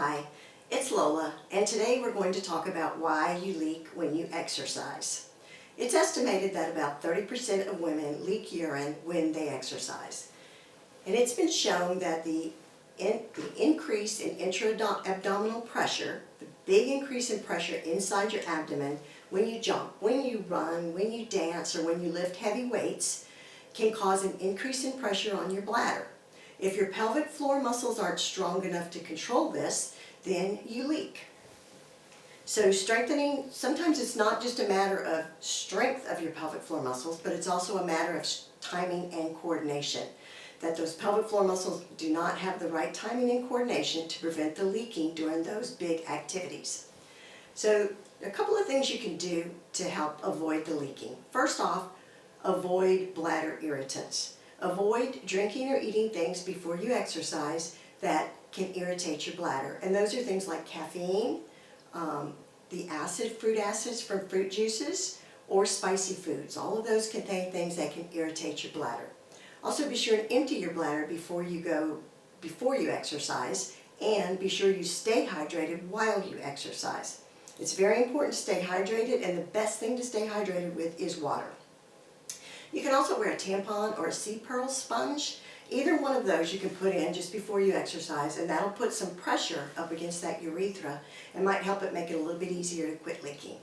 Hi, it's Lola, and today we're going to talk about why you leak when you exercise. It's estimated that about 30% of women leak urine when they exercise. And it's been shown that the increase in intra-abdominal pressure, the big increase in pressure inside your abdomen when you jump, when you run, when you dance, or when you lift heavy weights, can cause an increase in pressure on your bladder. If your pelvic floor muscles aren't strong enough to control this, then you leak. So strengthening, sometimes it's not just a matter of strength of your pelvic floor muscles, but it's also a matter of timing and coordination. That those pelvic floor muscles do not have the right timing and coordination to prevent the leaking during those big activities. So a couple of things you can do to help avoid the leaking. First off, avoid bladder irritants. Avoid drinking or eating things before you exercise that can irritate your bladder. And those are things like caffeine, the fruit acids from fruit juices, or spicy foods. All of those contain things that can irritate your bladder. Also be sure to empty your bladder before you exercise, and be sure you stay hydrated while you exercise. It's very important to stay hydrated, and the best thing to stay hydrated with is water. You can also wear a tampon or a sea pearl sponge. Either one of those you can put in just before you exercise, and that'll put some pressure up against that urethra and might help it make it a little bit easier to quit leaking.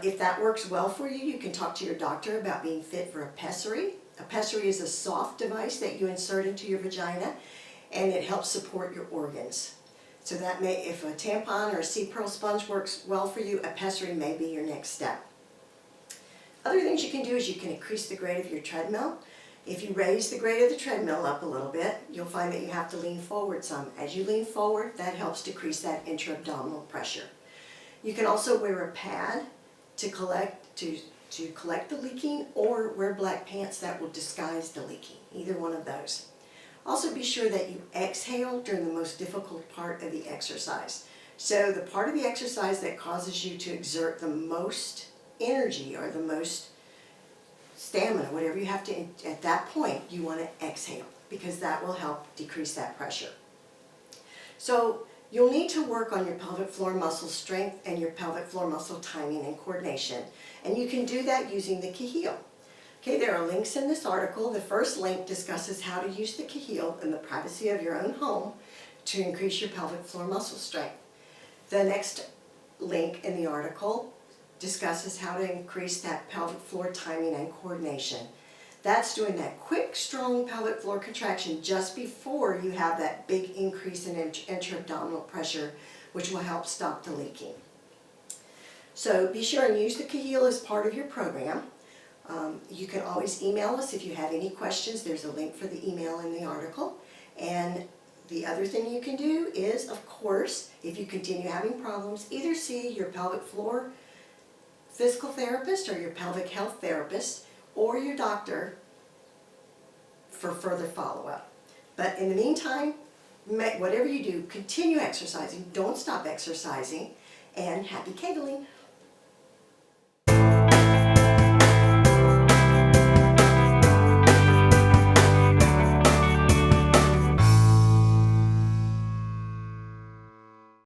If that works well for you, you can talk to your doctor about being fit for a pessary. A pessary is a soft device that you insert into your vagina, and it helps support your organs. So if a tampon or a sea pearl sponge works well for you, a pessary may be your next step. Other things you can do is you can increase the grade of your treadmill. If you raise the grade of the treadmill up a little bit, you'll find that you have to lean forward some. As you lean forward, that helps decrease that intra-abdominal pressure. You can also wear a pad to collect the leaking, or wear black pants that will disguise the leaking. Either one of those. Also be sure that you exhale during the most difficult part of the exercise. So the part of the exercise that causes you to exert the most energy or the most stamina, whatever you have to, at that point you want to exhale, because that will help decrease that pressure. So you'll need to work on your pelvic floor muscle strength and your pelvic floor muscle timing and coordination, and you can do that using the Kaheel. Okay, there are links in this article. The first link discusses how to use the Kaheel in the privacy of your own home to increase your pelvic floor muscle strength. The next link in the article discusses how to increase that pelvic floor timing and coordination. That's doing that quick, strong pelvic floor contraction just before you have that big increase in intra-abdominal pressure, which will help stop the leaking. So be sure and use the Kaheel as part of your program. You can always email us if you have any questions. There's a link for the email in the article. And the other thing you can do is, of course, if you continue having problems, either see your pelvic floor physical therapist or your pelvic health therapist or your doctor for further follow-up. But in the meantime, whatever you do, continue exercising, don't stop exercising, and happy cabling.